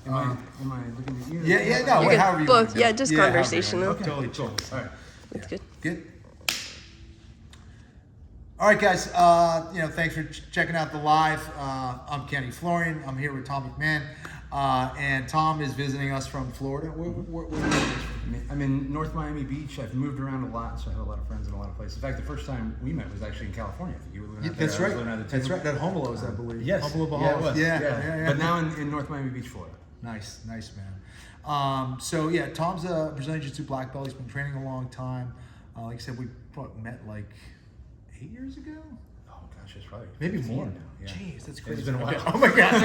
Am I looking at you? However you both, want to do it. just conversational. Okay. Totally chill. All right. That's good. Good. All right, guys. Thanks for checking out the live. I'm Kenny Florian. I'm here with Tom McMahon, and Tom is visiting us from Florida. Where I'm in North Miami Beach. I've moved around a lot, so I have a lot of friends in a lot of places. In fact, the first time we met was actually in California. I think you were living out there. That's right. That's right. At Homelo's, I believe. Yes. Homolo, Yeah, it Bahamas. was. Yeah. But now in North Miami Beach, Florida. Nice, man. Tom's a Brazilian Jiu-Jitsu black belt. He's been training a long time. Like I said, we met like 8 years ago. Oh gosh, it's probably Maybe more now. Yeah. Jeez, that's crazy. It's been a while. Oh my God.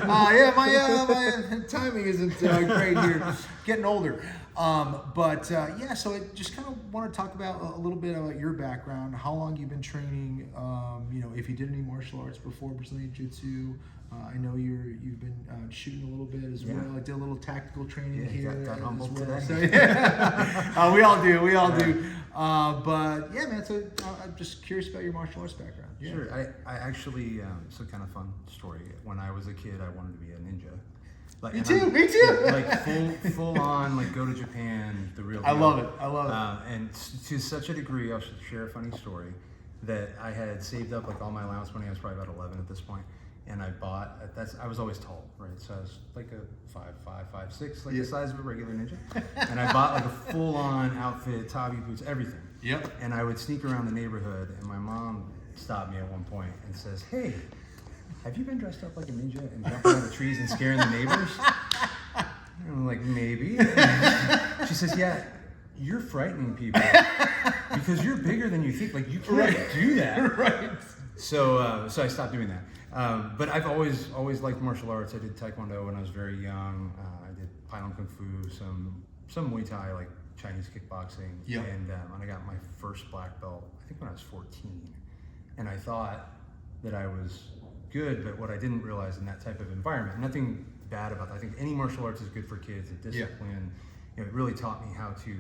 My timing isn't great here. Getting older. So I just kind of want to talk about a little bit about your background, how long you've been training, if you did any martial arts before Brazilian Jiu-Jitsu. I know you've been shooting a little bit as well. I did a little tactical training here. Got humbled well. today. So, we all do. Man. So I'm just curious about your martial arts background. Yeah. Sure. I actually, it's a kind of fun story. When I was a kid, I wanted to be a ninja. Me too. Like full on, like go to Japan, the real deal. I love it. And to such a degree, I'll share a funny story, that I had saved up like all my allowance money. I was probably about 11 at this point. And I bought, I was always tall, right? So I was like a 5'5", 5'6", like the size of a regular ninja. And I bought like a full-on outfit, tabi boots, everything. Yep. And I would sneak around the neighborhood, and my mom stopped me at one point and says, "Hey, have you been dressed up like a ninja and jumping out of the trees and scaring the neighbors?" And I'm like, "Maybe." And she says, "Yeah, you're frightening people because you're bigger than you think. Like you can't do that." Right. So I stopped doing that. But I've always liked martial arts. I did Taekwondo when I was very young. I did Pylon Kung Fu, some Muay Thai, like Chinese kickboxing. Yep. And I got my first black belt, I think when I was 14. And I thought that I was good, but what I didn't realize in that type of environment, nothing bad about that. I think any martial arts is good for kids, and discipline. Yeah. It really taught me how to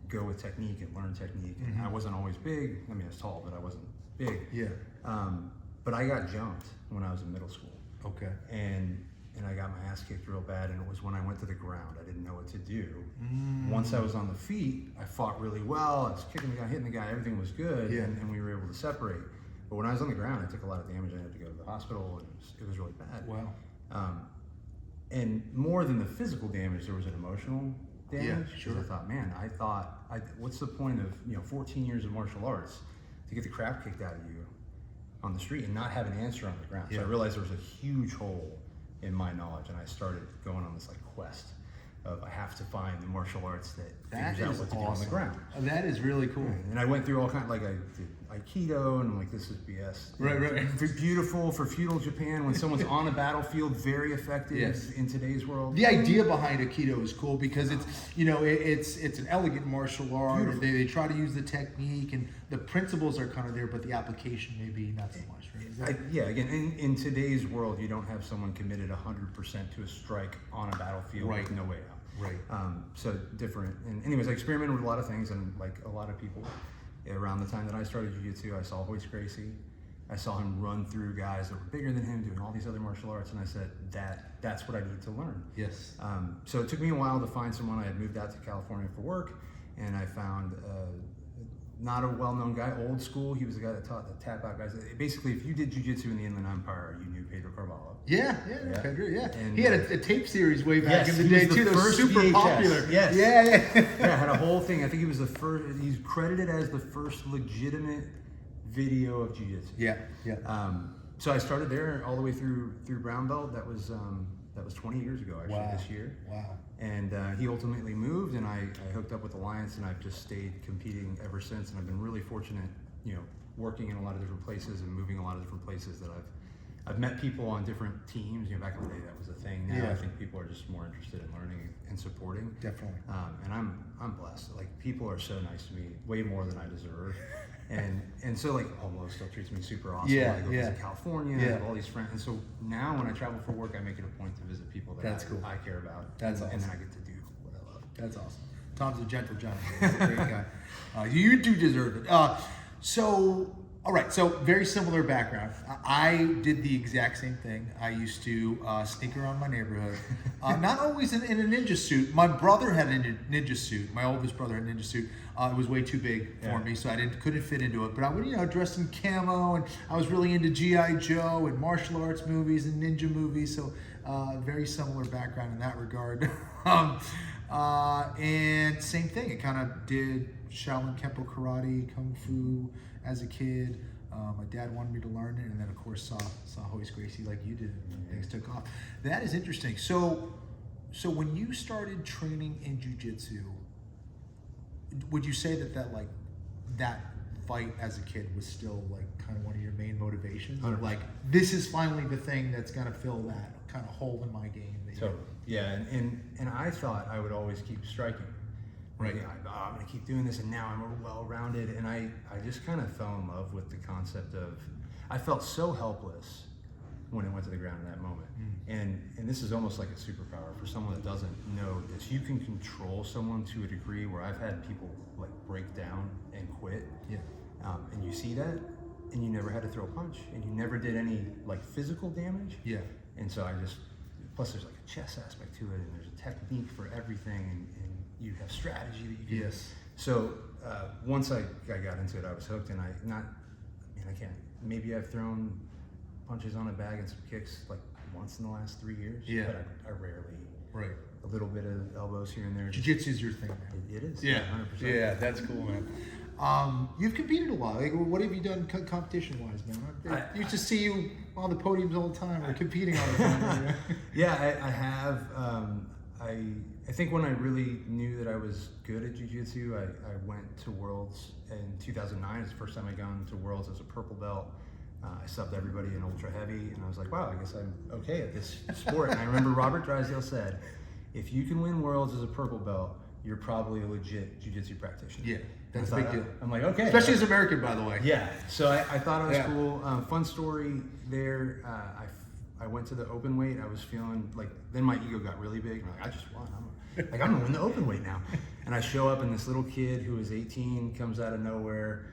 go with technique and learn technique. And I wasn't always big. I mean, I was tall, but I wasn't big. Yeah. But I got jumped when I was in middle school. Okay. And I got my ass kicked real bad, and it was when I went to the ground. I didn't know what to do. Once I was on the feet, I fought really well. I was kicking the guy, hitting the guy, everything was good, and we were able to separate. But when I was on the ground, I took a lot of damage. I had to go to the hospital, and it was really bad. Wow. And more than the physical damage, there was an emotional damage. Yeah, sure. I thought, what's the point of 14 years of martial arts to get the crap kicked out of you on the street and not have an answer on the ground? So I realized there was a huge hole in my knowledge, and I started going on this like quest of I have to find the martial arts that figures out what to do on the ground. That is really cool. And I went through all kinds, like I did Aikido, and I'm like, this is BS. Right. Beautiful for feudal Japan when someone's on a battlefield, very effective in today's world. The idea behind Aikido is cool because it's it's an elegant martial art. They try to use the technique, and the principles are kind of there, but the application maybe not so much. Right? Again, in today's world, you don't have someone committed 100% to a strike on a battlefield with no way out. Right. So different. And anyways, I experimented with a lot of things, and like a lot of people, around the time that I started jiu-jitsu, I saw Hoist Gracie. I saw him run through guys that were bigger than him, doing all these other martial arts, and I said, that's what I need to learn. Yes. So it took me a while to find someone. I had moved out to California for work, and I found not a well-known guy, old school. He was the guy that taught the tap out guys. Basically, if you did jiu-jitsu in the Inland Empire, you knew Pedro Carvalho. Pedro, And he had a tape series way back in the day too. That was super VHS. popular. Yes. Yeah. Had a whole thing. I think he was the first. He's credited as the first legitimate video of jiu-jitsu. Yeah. So I started there all the way through brown belt. That was 20 years ago actually this year. Wow. And he ultimately moved, and I hooked up with Alliance, and I've just stayed competing ever since. And I've been really fortunate, working in a lot of different places and moving a lot of different places that I've met people on different teams. Back in the day that was a thing. Now I think people are just more interested in learning and supporting. Definitely. And I'm blessed. Like people are so nice to me, way more than I deserve. And so like Homo still treats me super awesome. I go visit California, I have all these friends. And so now when I travel for work, I make it a point to visit people that I care about. That's awesome. And then I get to do what I love. That's awesome. Tom's a gentle giant. He's a great guy. You do deserve it. So All right, so very similar background. I did the exact same thing. I used to sneak around my neighborhood, not always in a ninja suit. My brother had a ninja suit. My oldest brother had a ninja suit. It was way too big for me, so I couldn't fit into it. But I would, dressed in camo, and I was really into G.I. Joe and martial arts movies and ninja movies. So very similar background in that regard. And same thing. It kind of did Shaolin Kempo karate, kung fu as a kid. My dad wanted me to learn it, and then of course saw Hoist Gracie like you did, and things took off. That is interesting. So when you started training in jiu-jitsu, would you say that fight as a kid was still like kind of one of your main motivations? Or like, this is finally the thing that's gonna fill that kind of hole in my game? Totally. Yeah, and I thought I would always keep striking. Right. Yeah, I'm going to keep doing this, and now I'm well-rounded. And I just kind of fell in love with the concept of, I felt so helpless when it went to the ground in that moment. And this is almost like a superpower for someone that doesn't know this. You can control someone to a degree where I've had people like break down and quit. Yeah. And you see that, and you never had to throw a punch, and you never did any like physical damage. Yeah. And so plus there's like a chess aspect to it, and there's a technique for everything, and you have strategy that you can. Yes. So once I got into it, I was hooked, and I can't. Maybe I've thrown punches on a bag and some kicks like once in the last 3 years. Yeah. But I rarely. Right. A little bit of elbows here and there. Jiu-jitsu is your thing, man. It is. Yeah. 100%. Yeah, that's cool, man. You've competed a lot. Like, what have you done competition-wise, man? I used to see you on the podiums all the time, or competing all the time. Yeah, I have. I think when I really knew that I was good at jiu-jitsu, I went to Worlds in 2009. It's the first time I gone to Worlds as a purple belt. I subbed everybody in ultra heavy, and I was like, wow, I guess I'm okay at this sport. And I remember Robert Drysdale said, if you can win Worlds as a purple belt, you're probably a legit jiu-jitsu practitioner. Yeah, that's a big deal. I'm like, okay. Especially as American, by the way. Yeah, so I thought it was cool. Fun story there. I went to the open weight. I was feeling like, then my ego got really big. I'm like, I just won. I'm gonna win the open weight now. And I show up, and this little kid who was 18 comes out of nowhere,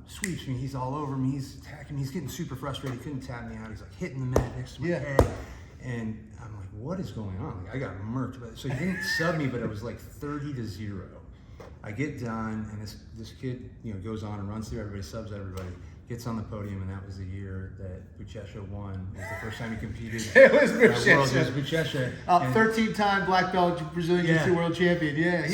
sweeps me. He's all over me. He's attacking me. He's getting super frustrated. He couldn't tap me out. He's like hitting the mat next to my head. And I'm like, what is going on? Like, I got murked. So he didn't sub me, but it was like 30-0. I get done, and this kid, goes on and runs through everybody, subs everybody, gets on the podium, and that was the year that Buchecha won. It was the first time he competed. It was Buchecha. It was Buchecha. 13-time black belt Brazilian Jiu-Jitsu world champion. Yeah,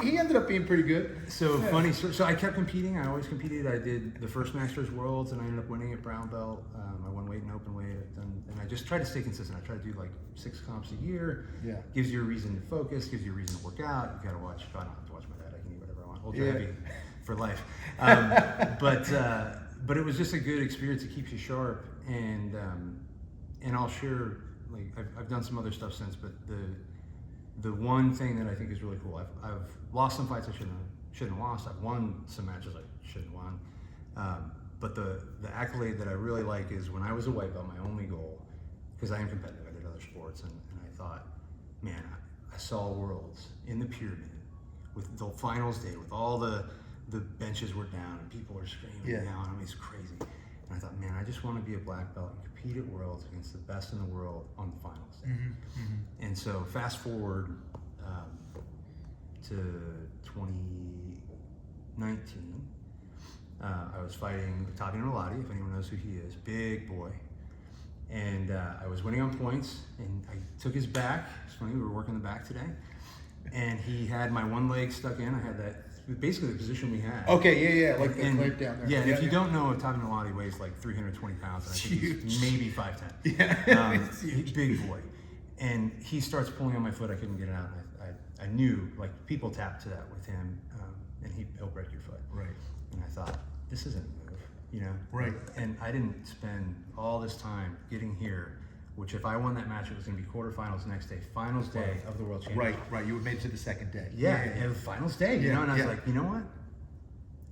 he ended up being pretty good. So funny. So I kept competing. I always competed. I did the first Masters Worlds, and I ended up winning at brown belt. I won weight and open weight, and I just try to stay consistent. I try to do like 6 comps a year. Yeah. Gives you a reason to focus. Gives you a reason to work out. You got to watch. I don't have to watch my dad. I can eat whatever I want. Ultra heavy for life. But it was just a good experience. It keeps you sharp, and I'll share. Like I've done some other stuff since, but the one thing that I think is really cool. I've lost some fights I shouldn't have lost. I've won some matches I shouldn't have won. But the accolade that I really like is when I was a white belt. My only goal, because I am competitive. I did other sports, and I thought, man, I saw Worlds in the pyramid with the finals day, with all the benches were down and people are screaming down. I mean, it's crazy. And I thought, man, I just want to be a black belt and compete at Worlds against the best in the world on the finals day. And so fast forward to 2019, I was fighting Tavi Nolati, if anyone knows who he is, big boy. And I was winning on points, and I took his back. It's funny, we were working the back today. And he had my one leg stuck in. I had that, basically the position we had. Okay, like the clamp down there. Yeah, and if you don't know, Tavi Nolati weighs like 320 pounds, and I think he's maybe 5'10". Yeah, he's big boy. And he starts pulling on my foot. I couldn't get it out. I knew, like, people tap to that with him, and he'll break your foot. Right. And I thought, this isn't a move, Right. And I didn't spend all this time getting here, which if I won that match, it was going to be quarterfinals next day, finals day of the World Championship. Right. You were made to the second day. Yeah, finals day, and I was like, you know what?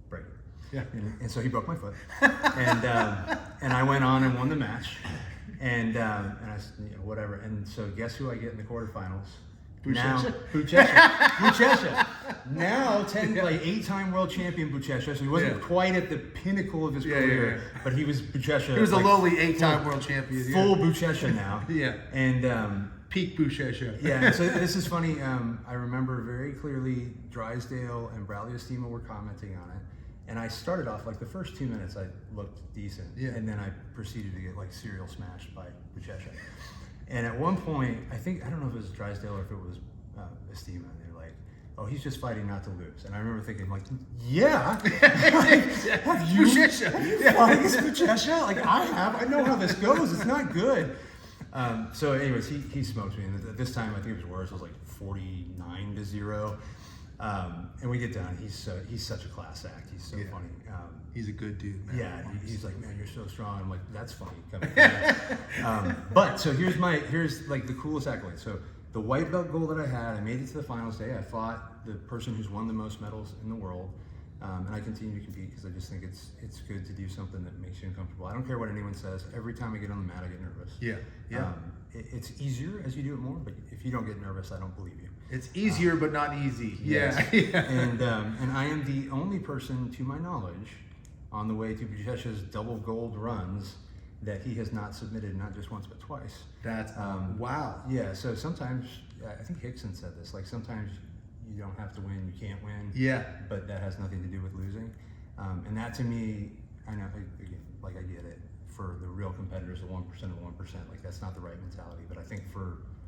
Break it. Yeah. And so he broke my foot, and I went on and won the match, and I whatever. And so guess who I get in the quarterfinals? Now, Buchecha. Now, like 8-time world champion Buchecha. So he wasn't quite at the pinnacle of his career, but he was Buchecha. He was a lowly 8-time world champion. Full Buchecha now. And peak Buchecha. Yeah. So this is funny. I remember very clearly Drysdale and Braulio Estima were commenting on it. And I started off, like the first 2 minutes, I looked decent. Yeah. And then I proceeded to get like serial smashed by Buchecha. And at one point, I don't know if it was Drysdale or if it was Estima, and they're like, "Oh, he's just fighting not to lose." And I remember thinking, like, "Yeah, have you fought against Buchecha? Like I have. I know how this goes. It's not good." So, anyways, he smoked me, and this time I think it was worse. It was like 49-0. And we get done. He's such a class act. He's so funny. He's a good dude, man. Yeah, he's like, "Man, you're so strong." I'm like, "That's funny." But so here's like the coolest accolade. So the white belt goal that I had, I made it to the finals day. I fought the person who's won the most medals in the world, and I continue to compete because I just think it's good to do something that makes you uncomfortable. I don't care what anyone says. Every time I get on the mat, I get nervous. Yeah. It's easier as you do it more, but if you don't get nervous, I don't believe you. It's easier, but not easy. Yes. Yeah. And I am the only person, to my knowledge, on the way to Buchecha's double gold runs that he has not submitted not just once but twice. That's wow. Yeah. So sometimes I think Hickson said this. Like sometimes you don't have to win, you can't win. Yeah. But that has nothing to do with losing. And that to me, I know, like I get it. For the real competitors, the 1% of 1%, like that's not the right mentality. But I think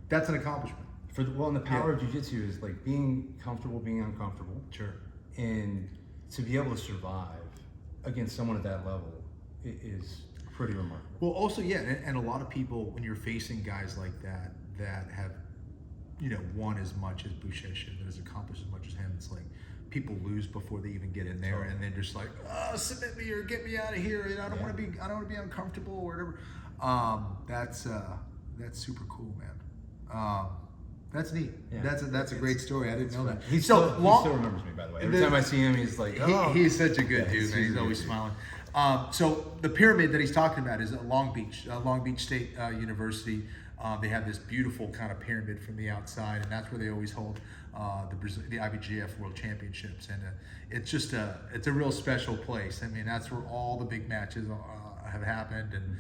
that's an accomplishment. And the power of jiu-jitsu is like being comfortable, being uncomfortable. Sure. And to be able to survive against someone at that level is pretty remarkable. Well, also, and a lot of people, when you're facing guys like that have, won as much as Buchecha, that has accomplished as much as him, it's like people lose before they even get in there, and they're just like, "Oh, submit me or get me out of here. I don't want to be uncomfortable or whatever." That's super cool, man. That's neat. Yeah. That's a great story. I didn't know that. He still remembers me, by the way. Every time I see him, he's like, "Oh." He's such a good dude, man. He's always smiling. So the pyramid that he's talking about is at Long Beach State University. They have this beautiful kind of pyramid from the outside, and that's where they always hold the IBJJF World Championships. And it's a real special place. I mean, that's where all the big matches have happened, and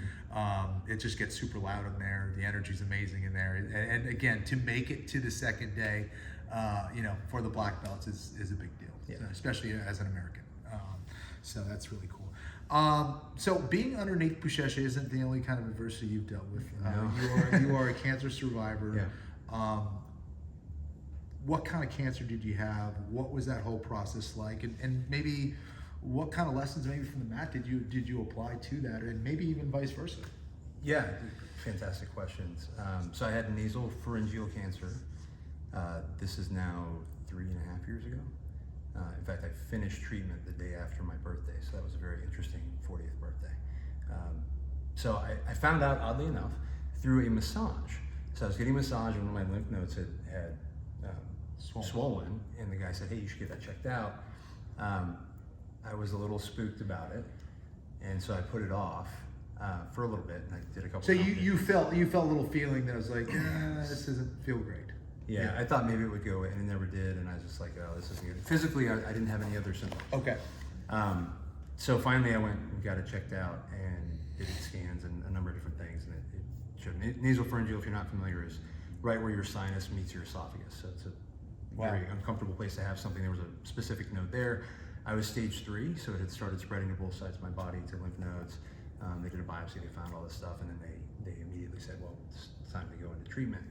it just gets super loud in there. The energy's amazing in there, and again, to make it to the second day, for the black belts is a big deal, especially as an American. So that's really cool. So being underneath Buchecha isn't the only kind of adversity you've dealt with. No. You are a cancer survivor. Yeah. What kind of cancer did you have? What was that whole process like? And maybe what kind of lessons maybe from the mat did you apply to that, and maybe even vice versa? Yeah, fantastic questions. So I had nasopharyngeal cancer. This is now 3.5 years ago. In fact, I finished treatment the day after my birthday, so that was a very interesting 40th birthday. So I found out, oddly enough, through a massage. So I was getting a massage, and one of my lymph nodes had swollen, and the guy said, "Hey, you should get that checked out." I was a little spooked about it, and so I put it off for a little bit, and I did a couple. So you felt a little feeling that was like, this doesn't feel great. Yeah, I thought maybe it would go away, and it never did, and I was just like, "Oh, this isn't good." Physically, I didn't have any other symptoms. Okay. So finally, I went and got it checked out and did scans and a number of different things, and it showed nasopharyngeal. If you're not familiar, is right where your sinus meets your esophagus. So it's a very uncomfortable place to have something. There was a specific node there. I was stage 3, so it had started spreading to both sides of my body to lymph nodes. They did a biopsy, they found all this stuff, and then they immediately said, "Well, it's time to go into treatment."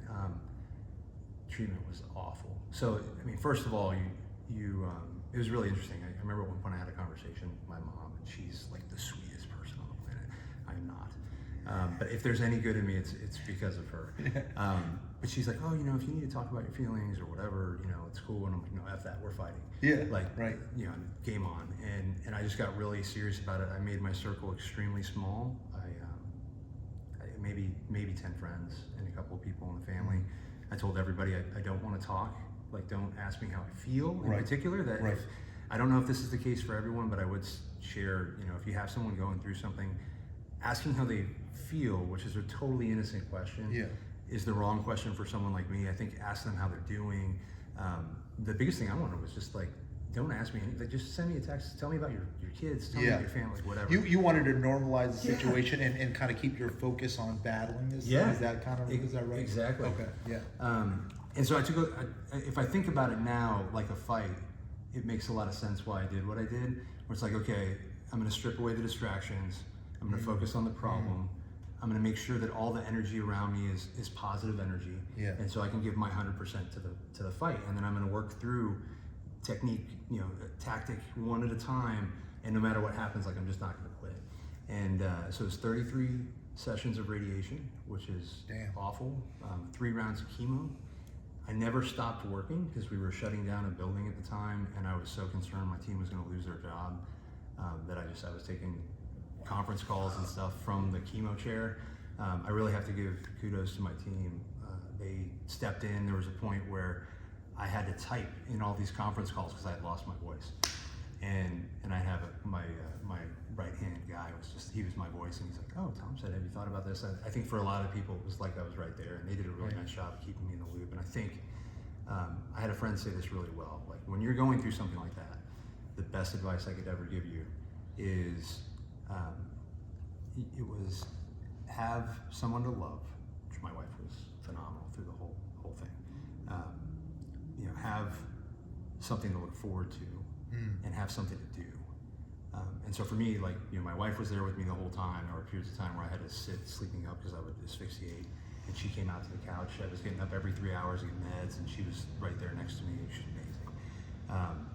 Treatment was awful. So, I mean, first of all, it was really interesting. I remember at one point I had a conversation with my mom, and she's like the sweetest person on the planet. I'm not. But if there's any good in me, it's because of her. But she's like, "Oh, if you need to talk about your feelings or whatever, it's cool." And I'm like, "No, F that, we're fighting." Yeah. Like, right. Game on. And I just got really serious about it. I made my circle extremely small. I maybe 10 friends and a couple of people in the family. I told everybody I don't want to talk. Like, don't ask me how I feel in particular. That I don't know if this is the case for everyone, but I would share, if you have someone going through something, asking how they feel, which is a totally innocent question. Yeah. is the wrong question for someone like me. I think ask them how they're doing. The biggest thing I wanted was just like, don't ask me anything. Just send me a text. Tell me about your kids. Tell me about your family, whatever. You wanted to normalize the situation and kind of keep your focus on battling this. Yeah. Is that kind of is that right? Exactly. Okay. Yeah. And so if I think about it now like a fight, it makes a lot of sense why I did what I did. Where it's like, okay, I'm going to strip away the distractions. I'm going to focus on the problem. I'm going to make sure that all the energy around me is positive energy. Yeah. And so I can give my 100% to the fight. And then I'm going to work through technique, tactic one at a time. And no matter what happens, like I'm just not going to quit. And so it's 33 sessions of radiation, which is awful. 3 rounds of chemo. I never stopped working because we were shutting down a building at the time, and I was so concerned my team was going to lose their job that I was taking conference calls and stuff from the chemo chair. I really have to give kudos to my team. They stepped in. There was a point where I had to type in all these conference calls because I had lost my voice, and I have my right hand guy he was my voice, and he's like, "Oh, Tom said, have you thought about this?" I think for a lot of people it was like I was right there, and they did a really nice job of keeping me in the loop. And I think I had a friend say this really well, like when you're going through something like that, the best advice I could ever give you is it was have someone to love, which my wife was phenomenal through the whole thing. Have something to look forward to, and have something to do. And so for me, like, my wife was there with me the whole time. There were periods of time where I had to sit sleeping up because I would asphyxiate, and she came out to the couch. I was getting up every 3 hours to get meds, and she was right there next to me. She was amazing.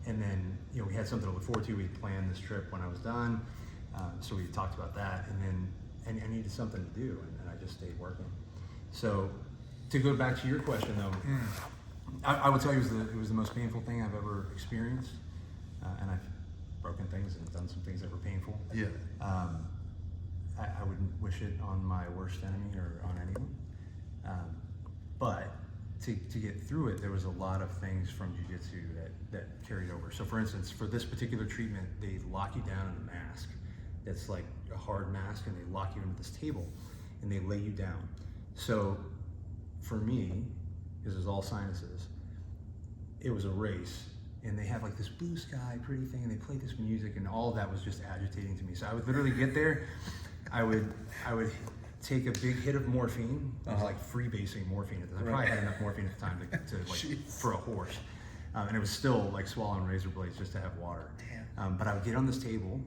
And then, we had something to look forward to. We planned this trip when I was done. So we talked about that, and then I needed something to do, and I just stayed working. So to go back to your question though, I would tell you it was the most painful thing I've ever experienced, and I've broken things and done some things that were painful. Yeah. I wouldn't wish it on my worst enemy or on anyone. But to get through it, there was a lot of things from jiu-jitsu that carried over. So for instance, for this particular treatment, they lock you down in a mask. That's like a hard mask, and they lock you into this table and they lay you down. So for me, because it was all sinuses, it was a race, and they have like this blue sky pretty thing, and they play this music, and all of that was just agitating to me. So I would literally get there, I would take a big hit of morphine. I was like freebasing morphine at the time. I probably had enough morphine at the time to like for a horse, and it was still like swallowing razor blades just to have water. But I would get on this table,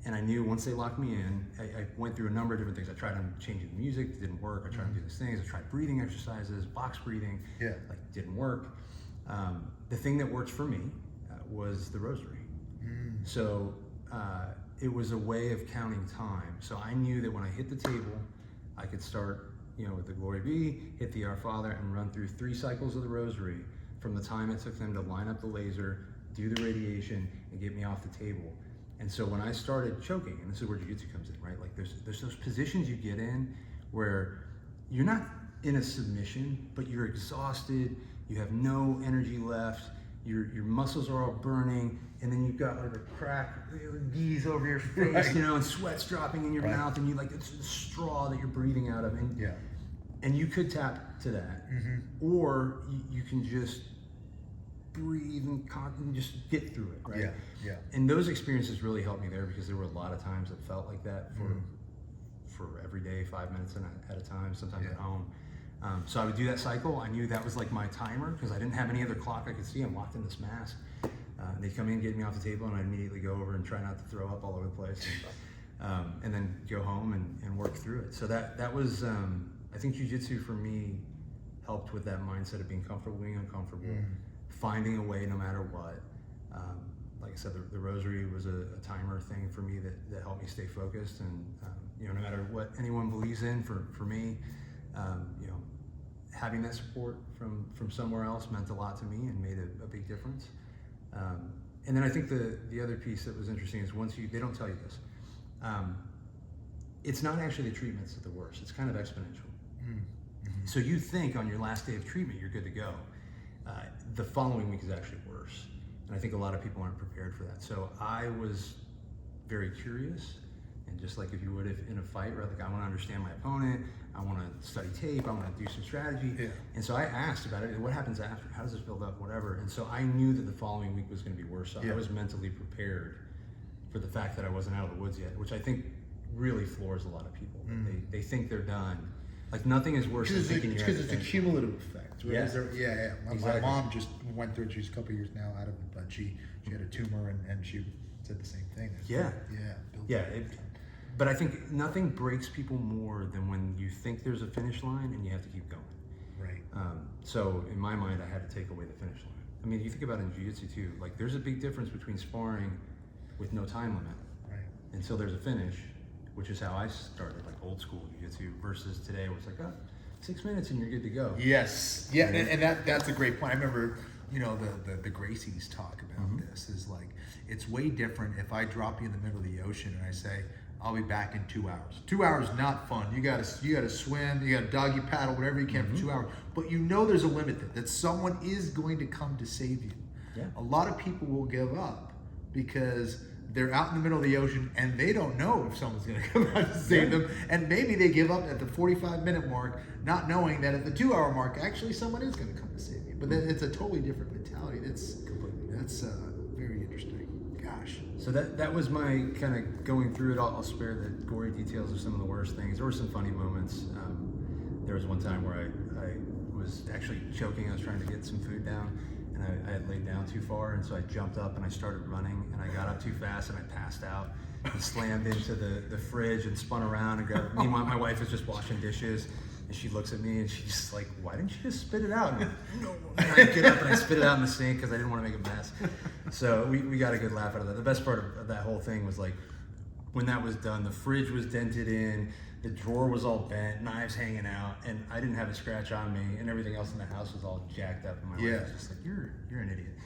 and I knew once they locked me in, I went through a number of different things. I tried on changing the music, it didn't work. I tried to do these things. I tried breathing exercises, box breathing, didn't work. The thing that worked for me was the rosary. So it was a way of counting time. So I knew that when I hit the table, I could start, with the Glory Be, hit the Our Father, and run through 3 cycles of the rosary from the time it took them to line up the laser, do the radiation, and get me off the table. And so when I started choking, and this is where jiu-jitsu comes in, right? Like there's those positions you get in where you're not in a submission, but you're exhausted, you have no energy left, your muscles are all burning, and then you've got like a crack, bees over your face, and sweat's dropping in your mouth, and it's a straw that you're breathing out of, and you could tap to that, or you can just breathe and just get through it, right? Yeah. And those experiences really helped me there, because there were a lot of times that felt like that for every day, 5 minutes at a time, sometimes at home. So I would do that cycle. I knew that was like my timer, because I didn't have any other clock I could see. I'm locked in this mask. They'd come in, get me off the table, and I'd immediately go over and try not to throw up all over the place, and then go home and work through it. So that was, I think jiu-jitsu for me helped with that mindset of being comfortable, being uncomfortable, finding a way no matter what. Like I said, the rosary was a timer thing for me that helped me stay focused, and no matter what anyone believes in, for me, having that support from somewhere else meant a lot to me and made a big difference. And then I think the other piece that was interesting is they don't tell you this, it's not actually the treatments that are the worst, it's kind of exponential. So you think on your last day of treatment you're good to go. The following week is actually worse. And I think a lot of people aren't prepared for that. So I was very curious And just like if you would in a fight, right? Like I want to understand my opponent, I want to study tape, I want to do some strategy. Yeah. And so I asked about it. What happens after? How does this build up? Whatever. And so I knew that the following week was going to be worse. So I was mentally prepared for the fact that I wasn't out of the woods yet, which I think really floors a lot of people. They think they're done. Like nothing is worse than thinking you're because it's a cumulative effect. Right? Yeah. My Exactly. mom just went through it. She's a couple years now out of it, but she had a tumor and she said the same thing. But I think nothing breaks people more than when you think there's a finish line and you have to keep going. Right. So in my mind, I had to take away the finish line. I mean, you think about it in jiu-jitsu too. Like there's a big difference between sparring with no time limit until there's a finish, which is how I started, like old school jiu-jitsu, versus today where it's like, 6 minutes and you're good to go. Yes. Yeah, and that's a great point. I remember, the Gracies talk about this is like, it's way different if I drop you in the middle of the ocean and I say, I'll be back in 2 hours. 2 hours not fun. You gotta swim, you gotta doggy paddle, whatever you can for 2 hours. But there's a limit there, that someone is going to come to save you. Yeah. A lot of people will give up because they're out in the middle of the ocean and they don't know if someone's going to come out to save them. And maybe they give up at the 45-minute mark, not knowing that at the 2 hour mark, actually someone is going to come to save you. But then it's a totally different mentality. That's very interesting. Gosh. So that was my kind of going through it. I'll spare the gory details of some of the worst things. There were some funny moments. There was one time where I was actually choking. I was trying to get some food down. And I had laid down too far, and so I jumped up and I started running, and I got up too fast and I passed out and slammed into the fridge and spun around and grabbed. Meanwhile, my wife was just washing dishes, and she looks at me and she's like, "Why didn't you just spit it out?" And I'm like, "No." And I get up and I spit it out in the sink because I didn't want to make a mess. So we got a good laugh out of that. The best part of that whole thing was like when that was done, the fridge was dented in. The drawer was all bent, knives hanging out, and I didn't have a scratch on me, and everything else in the house was all jacked up. And my wife was just like, "You're an idiot."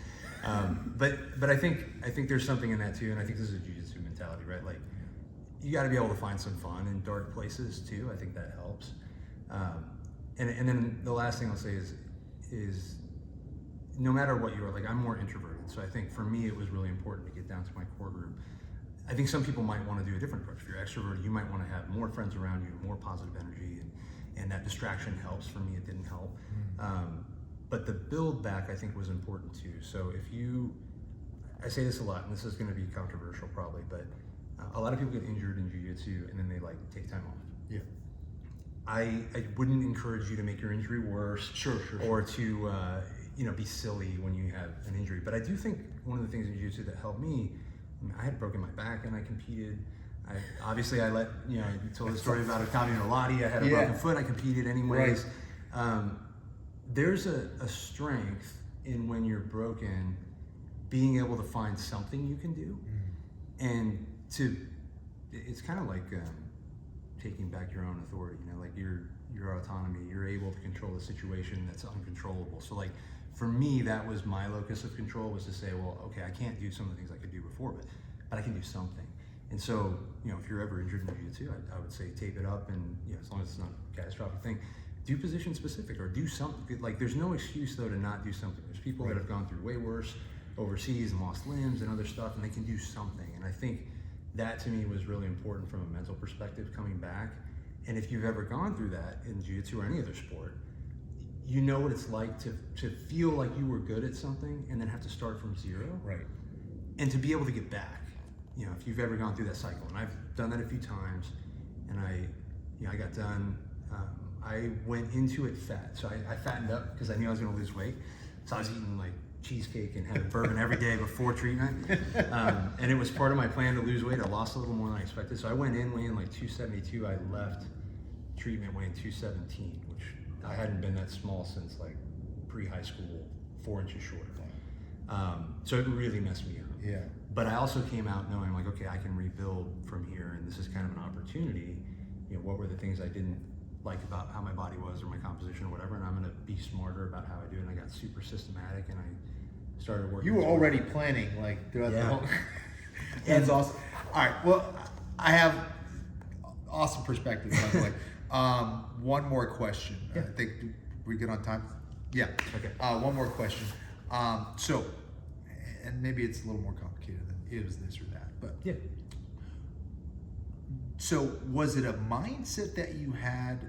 But I think there's something in that too, and I think this is a jiu-jitsu mentality, right? Like you got to be able to find some fun in dark places too. I think that helps. And then the last thing I'll say is no matter what you are, like I'm more introverted, so I think for me it was really important to get down to my core group. I think some people might want to do a different approach. If you're extroverted, you might want to have more friends around you, more positive energy, and that distraction helps. For me, it didn't help. But the build back, I think, was important too. So I say this a lot, and this is going to be controversial probably, but a lot of people get injured in jiu-jitsu and then they like take time off. Yeah. I wouldn't encourage you to make your injury worse, or to be silly when you have an injury. But I do think one of the things in jiu-jitsu that helped me, I had broken my back and I competed. I told the story about Octavio Nolati. I had a broken foot. I competed anyways. Right. There's a strength in when you're broken, being able to find something you can do, and it's kind of like taking back your own authority. Like your autonomy. You're able to control the situation that's uncontrollable. So like. For me, that was my locus of control, was to say, well, okay, I can't do some of the things I could do before, but I can do something. And so, if you're ever injured in jiu-jitsu, I would say tape it up, and as long as it's not a catastrophic thing, do position specific or do something. Like there's no excuse though to not do something. There's people that have gone through way worse overseas and lost limbs and other stuff, and they can do something. And I think that to me was really important from a mental perspective coming back. And if you've ever gone through that in jiu-jitsu or any other sport, you know what it's like to feel like you were good at something and then have to start from zero. Right. And to be able to get back. If you've ever gone through that cycle, and I've done that a few times, and I got done. I went into it fat, so I fattened up because I knew I was going to lose weight. So I was eating like cheesecake and had bourbon every day before treatment, and it was part of my plan to lose weight. I lost a little more than I expected, so I went in weighing like 272. I left treatment weighing 217, which I hadn't been that small since like pre-high school, 4 inches shorter. So it really messed me up. Yeah. But I also came out knowing like, okay, I can rebuild from here, and this is kind of an opportunity. What were the things I didn't like about how my body was or my composition or whatever, and I'm gonna be smarter about how I do it. And I got super systematic, and I started working. You were already planning like throughout the whole. That's awesome. All right. Well, I have awesome perspective, by the way. One more question. Yeah. I think we good on time. Yeah. Okay. One more question. So, and maybe it's a little more complicated than it was this or that, but yeah, So was it a mindset that you had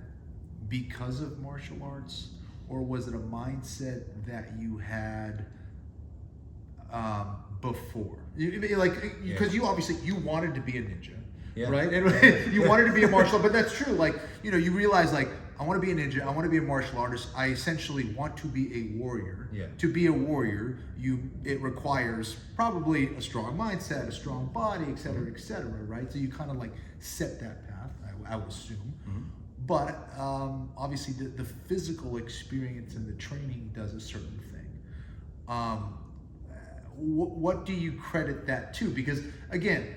because of martial arts, or was it a mindset that you had before? Because you obviously you wanted to be a ninja, right? And you wanted to be a martial, but that's true. Like, you know, you realize like, I want to be a ninja. I want to be a martial artist. I essentially want to be a warrior. Yeah. To be a warrior, it requires probably a strong mindset, a strong body, et cetera, right? So you kind of like set that path, I would assume. Mm-hmm. But obviously, the physical experience and the training does a certain thing. What do you credit that to? Because again,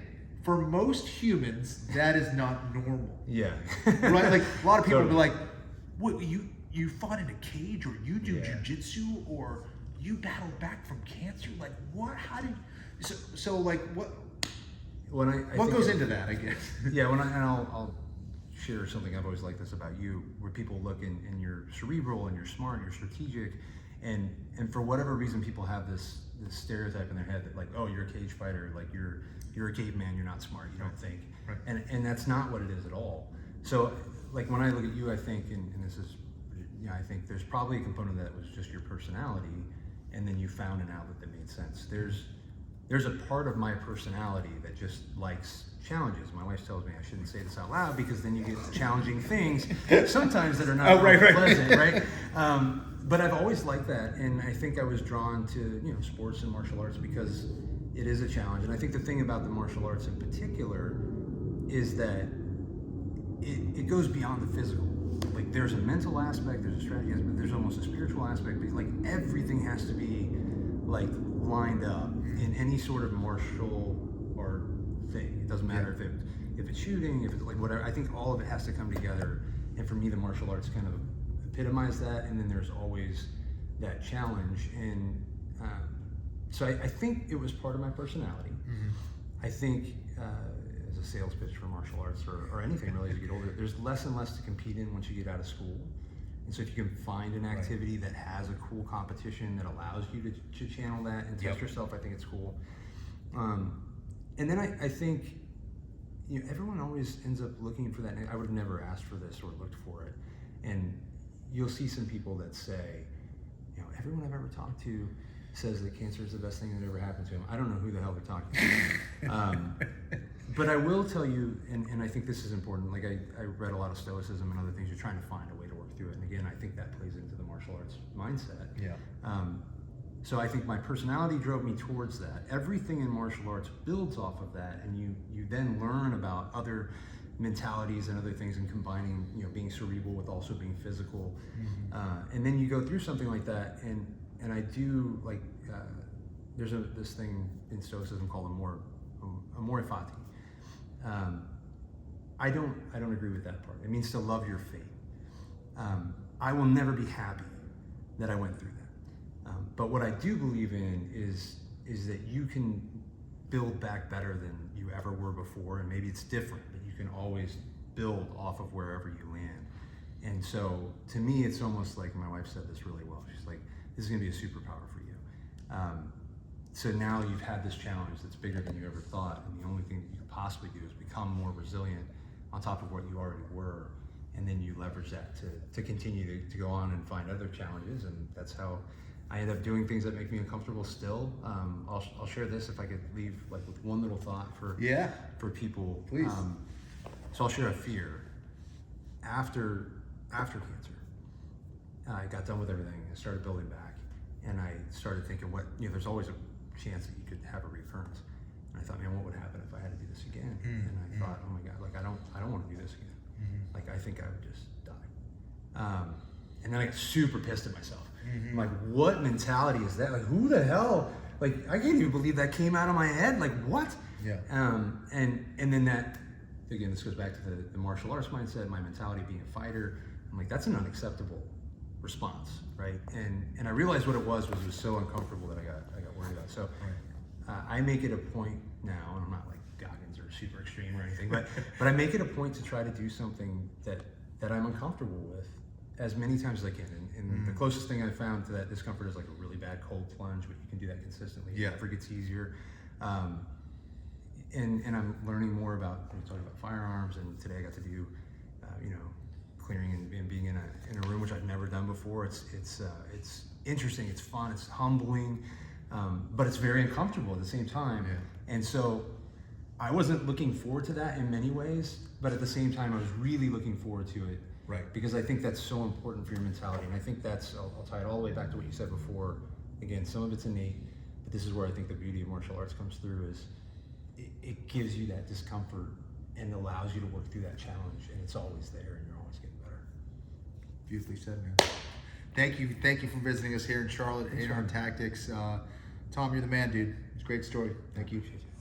for most humans, that is not normal. Yeah. Right? Like a lot of people Totally. will be like, "What, you fought in a cage, or you do jujitsu, or you battled back from cancer? Like what? How did?" So like what? What goes into that? I guess. Yeah. I'll share something I've always liked this about you, where people look and you're cerebral and you're smart, you're strategic, and for whatever reason, people have this stereotype in their head that like, oh, you're a cage fighter, like you're a caveman, you're not smart, you don't think, Right. and that's not what it is at all. So like when I look at you, I think, and this is, you know, I think there's probably a component that was just your personality, and then you found an outlet that made sense. There's a part of my personality that just likes challenges. My wife tells me I shouldn't say this out loud because then you get challenging things sometimes that are not pleasant, right? But I've always liked that, and I think I was drawn to, you know, sports and martial arts because it is a challenge. And I think the thing about the martial arts in particular is that it goes beyond the physical. Like there's a mental aspect, there's a strategy aspect, there's almost a spiritual aspect. But like everything has to be like lined up in any sort of martial art thing. It doesn't matter if it's shooting, if it's like whatever. I think all of it has to come together. And for me, the martial arts kind of epitomize that. And then there's always that challenge. And so I think it was part of my personality. Mm-hmm. I think as a sales pitch for martial arts or anything really as you get older, there's less and less to compete in once you get out of school. And so if you can find an activity that has a cool competition that allows you to channel that and test yourself, I think it's cool. And then I think, you know, everyone always ends up looking for that. I would have never asked for this or looked for it. And you'll see some people that say, you know, everyone I've ever talked to says that cancer is the best thing that ever happened to him. I don't know who the hell they're talking to. But I will tell you, and I think this is important, like I read a lot of Stoicism and other things. You're trying to find a way to work through it. And again, I think that plays into the martial arts mindset. Yeah. So I think my personality drove me towards that. Everything in martial arts builds off of that, and you then learn about other mentalities and other things, and combining, you know, being cerebral with also being physical. Mm-hmm. And then you go through something like that, and I do like there's this thing in Stoicism called amore fati. I don't agree with that part. It means to love your fate. I will never be happy that I went through that. But what I do believe in is that you can build back better than you ever were before, and maybe it's different, but you can always build off of wherever you land. And so to me, it's almost like, my wife said this really well. She's like, this is gonna be a superpower for you. So now you've had this challenge that's bigger than you ever thought, and the only thing that you could possibly do is become more resilient on top of what you already were, and then you leverage that to continue to go on and find other challenges, and that's how I end up doing things that make me uncomfortable still. I'll share this if I could leave like with one little thought for people. Please. So I'll share a fear. After cancer, I got done with everything and started building back, and I started thinking, there's always a chance that you could have a recurrence. And I thought, man, what would happen if I had to do this again? And I thought, oh my God, like I don't want to do this again. Like I think I would just die. And then I got super pissed at myself. I'm like, what mentality is that? Like, who the hell? Like, I can't even believe that came out of my head. Like, what? Yeah. And then that, again, this goes back to the martial arts mindset, my mentality being a fighter. I'm like, that's an unacceptable response, right? And I realized what it was so uncomfortable that I got worried about. So I make it a point now, and I'm not like Goggins or super extreme or anything, but I make it a point to try to do something that I'm uncomfortable with as many times as I can. And the closest thing I found to that discomfort is like a really bad cold plunge, but you can do that consistently. Yeah. It never gets easier. and I'm learning more about, we talked about firearms, and today I got to do, you know, clearing and being in a room which I've never done before. It's interesting, it's fun, it's humbling, but it's very uncomfortable at the same time. Yeah. And so I wasn't looking forward to that in many ways, but at the same time, I was really looking forward to it. Right. Because I think that's so important for your mentality. And I think that's, I'll tie it all the way back to what you said before. Again, some of it's innate, but this is where I think the beauty of martial arts comes through is it gives you that discomfort and allows you to work through that challenge, and it's always there and you're always getting better. Beautifully said, man. Thank you for visiting us here in Charlotte, 8 on Tactics. Tom, you're the man, dude. It's a great story. Thank you. Appreciate you.